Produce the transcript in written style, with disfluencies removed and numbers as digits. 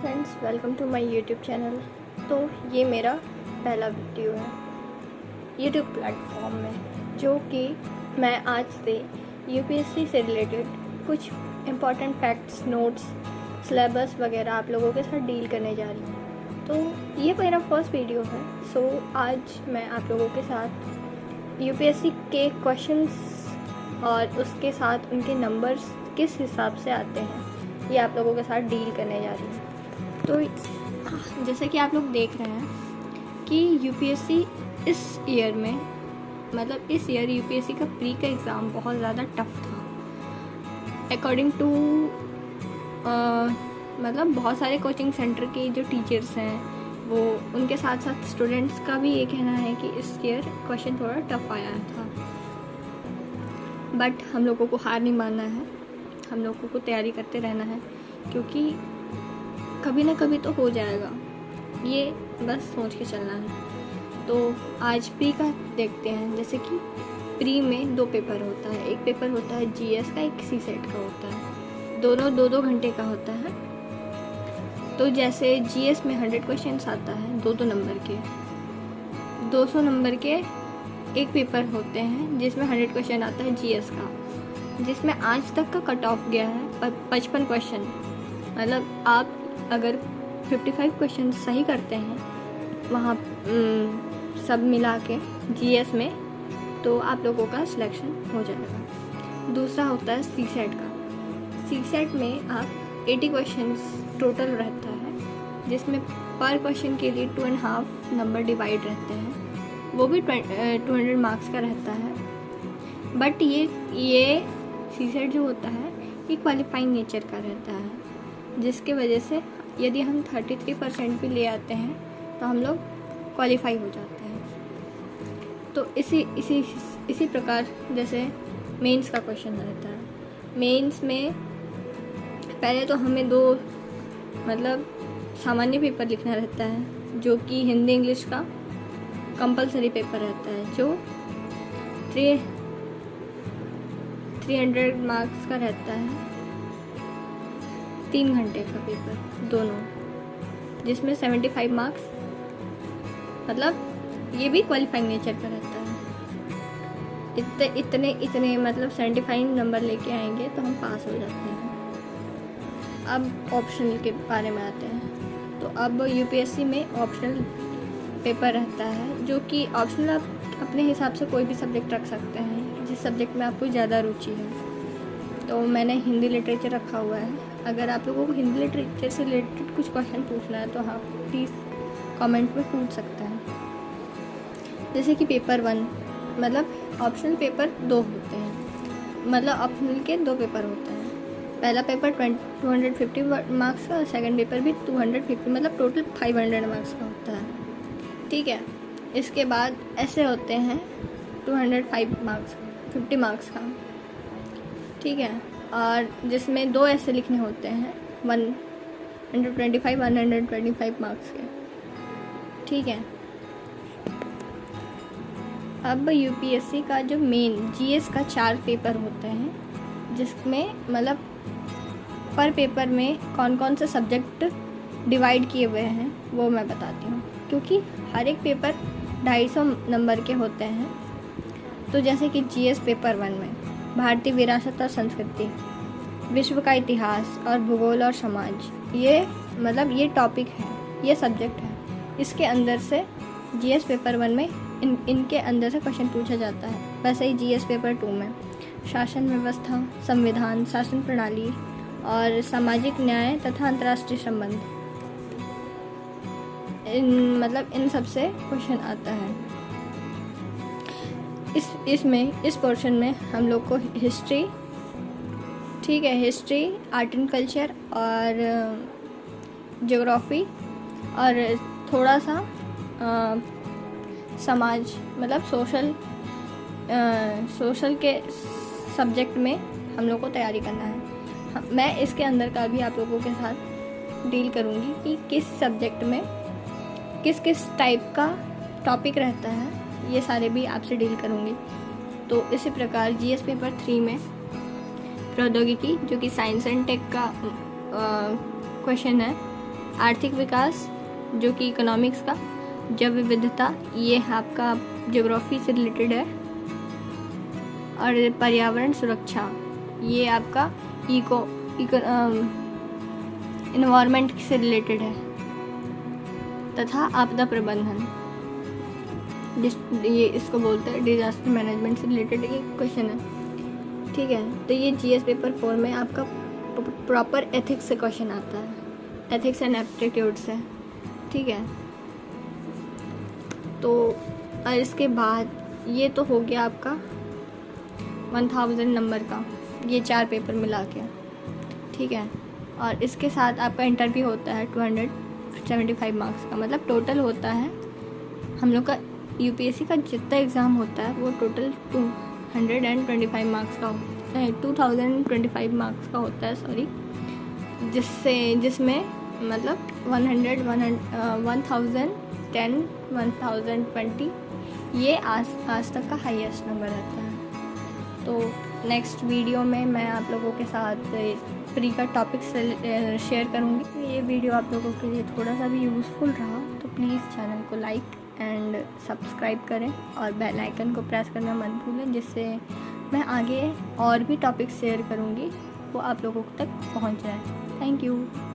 Friends, welcome to my YouTube channel. तो ये मेरा पहला वीडियो है यूट्यूब प्लेटफॉर्म में, जो कि मैं आज से यूपीएससी से रिलेटेड कुछ इम्पॉर्टेंट फैक्ट्स, नोट्स, सिलेबस वगैरह आप लोगों के साथ डील करने जा रही हूँ। तो ये मेरा फर्स्ट वीडियो है। सो आज मैं आप लोगों के साथ यूपीएससी के क्वेश्चंस और उसके साथ उनके नंबर्स किस हिसाब से आते हैं, ये आप लोगों के साथ डील करने जा रही हूँ। तो जैसे कि आप लोग देख रहे हैं कि यूपीएससी इस ईयर में, मतलब इस ईयर यूपीएससी का प्री का एग्ज़ाम बहुत ज़्यादा टफ था अकॉर्डिंग टू मतलब बहुत सारे कोचिंग सेंटर के जो टीचर्स हैं वो, उनके साथ साथ स्टूडेंट्स का भी ये कहना है कि इस ईयर क्वेश्चन थोड़ा टफ आया था। बट हम लोगों को हार नहीं मानना है, हम लोगों को तैयारी करते रहना है, क्योंकि कभी ना कभी तो हो जाएगा, ये बस सोच के चलना है। तो आज प्री का देखते हैं। जैसे कि प्री में 2 पेपर होता है, एक पेपर होता है जीएस का, एक सीसेट का होता है, दोनों 2-2 घंटे का होता है। तो जैसे जीएस में 100 क्वेश्चंस आता है 2-2 नंबर के, 200 नंबर के एक पेपर होते हैं जिसमें 100 क्वेश्चन आता है जीएस का, जिसमें आज तक का कट ऑफ गया है 55 क्वेश्चन। मतलब आप अगर 55 क्वेश्चन सही करते हैं वहाँ सब मिला के जीएस में, तो आप लोगों का सिलेक्शन हो जाएगा। दूसरा होता है सीसेट का। सीसेट में आप 80 क्वेश्चंस टोटल रहता है, जिसमें पर क्वेश्चन के लिए 2.5 नंबर डिवाइड रहते हैं, वो भी 200 मार्क्स का रहता है। बट ये सीसेट जो होता है ये क्वालिफाइंग नेचर का रहता है, जिसके वजह से यदि हम 33% भी ले आते हैं तो हम लोग क्वालिफाई हो जाते हैं। तो इसी प्रकार जैसे मेंस का क्वेश्चन रहता है। मेंस में पहले तो हमें 2 मतलब सामान्य पेपर लिखना रहता है, जो कि हिंदी इंग्लिश का कंपलसरी पेपर रहता है, जो 300 मार्क्स का रहता है, 3 घंटे का पेपर दोनों, जिसमें 75 मार्क्स, मतलब ये भी क्वालिफाइंग नेचर का रहता है। इतने मतलब 75 नंबर लेके आएंगे तो हम पास हो जाते हैं। अब ऑप्शनल के बारे में आते हैं। तो अब यूपीएससी में ऑप्शनल पेपर रहता है, जो कि ऑप्शनल आप अपने हिसाब से कोई भी सब्जेक्ट रख सकते हैं, जिस सब्जेक्ट में आपको ज़्यादा रुचि है। तो मैंने हिंदी लिटरेचर रखा हुआ है। अगर आप लोगों को हिंदी लिटरेचर से रिलेटेड कुछ क्वेश्चन पूछना है तो हाँ, प्लीज़ कमेंट में पूछ सकते हैं। जैसे कि पेपर 1, मतलब ऑप्शनल पेपर 2 होते हैं, मतलब ऑप्शनल के 2 पेपर होते हैं। पहला पेपर 250 मार्क्स का, सेकंड पेपर भी 250, मतलब टोटल 500 मार्क्स का होता है। ठीक है। इसके बाद ऐसे होते हैं 205 मार्क्स, 50 मार्क्स का। ठीक है। और जिसमें 2 ऐसे लिखने होते हैं 125 मार्क्स के। ठीक है। अब यूपीएससी का जो मेन जीएस का 4 पेपर होते हैं, जिसमें मतलब पर पेपर में कौन कौन से सब्जेक्ट डिवाइड किए हुए हैं वो मैं बताती हूँ, क्योंकि हर एक पेपर 250 नंबर के होते हैं। तो जैसे कि जीएस पेपर 1 में भारतीय विरासत और संस्कृति, विश्व का इतिहास और भूगोल और समाज, ये मतलब ये टॉपिक है, ये सब्जेक्ट है। इसके अंदर से जीएस पेपर 1 में इनके अंदर से क्वेश्चन पूछा जाता है। वैसे ही जीएस पेपर 2 में शासन व्यवस्था, संविधान, शासन प्रणाली और सामाजिक न्याय तथा अंतर्राष्ट्रीय संबंध, इन सब से क्वेश्चन आता है। इस पोर्शन में हम लोग को हिस्ट्री, ठीक है, हिस्ट्री, आर्ट एंड कल्चर और ज्योग्राफी और थोड़ा सा समाज, मतलब सोशल के सब्जेक्ट में हम लोग को तैयारी करना है। मैं इसके अंदर का भी आप लोगों के साथ डील करूँगी कि किस सब्जेक्ट में किस किस टाइप का टॉपिक रहता है, ये सारे भी आपसे डील करूँगी। तो इसी प्रकार जीएस पेपर 3 में प्रौद्योगिकी, जो कि साइंस एंड टेक का क्वेश्चन है, आर्थिक विकास जो कि इकोनॉमिक्स का, जैव विविधता ये आपका ज्योग्राफी से रिलेटेड है, और पर्यावरण सुरक्षा ये आपका इन्वायरमेंट से रिलेटेड है, तथा आपदा प्रबंधन ये इसको बोलते हैं डिजास्टर मैनेजमेंट से रिलेटेड ये क्वेश्चन है। ठीक है, तो ये जीएस पेपर 4 में आपका प्रॉपर एथिक्स से क्वेश्चन आता है, एथिक्स एंड एप्टीट्यूड से। ठीक है, तो और इसके बाद ये तो हो गया आपका 1000 नंबर का, ये 4 पेपर मिला के। ठीक है, और इसके साथ आपका इंटरव्यू होता है 275 मार्क्स का, मतलब टोटल होता है हम लोग का यूपीएससी का जितना एग्ज़ाम होता है वो टोटल 225 मार्क्स का होता है, 2025 मार्क्स का होता है, सॉरी, जिसमें मतलब 1010 1020 ये आज तक का हाईएस्ट नंबर रहता है। तो नेक्स्ट वीडियो में मैं आप लोगों के साथ प्री का टॉपिक शेयर करूँगी। ये वीडियो आप लोगों के लिए थोड़ा सा भी यूज़फुल रहा तो प्लीज़ चैनल को लाइक एंड सब्सक्राइब करें और बेल आइकन को प्रेस करना मत भूलें, जिससे मैं आगे और भी टॉपिक शेयर करूँगी वो आप लोगों तक पहुँच जाए। Thank you.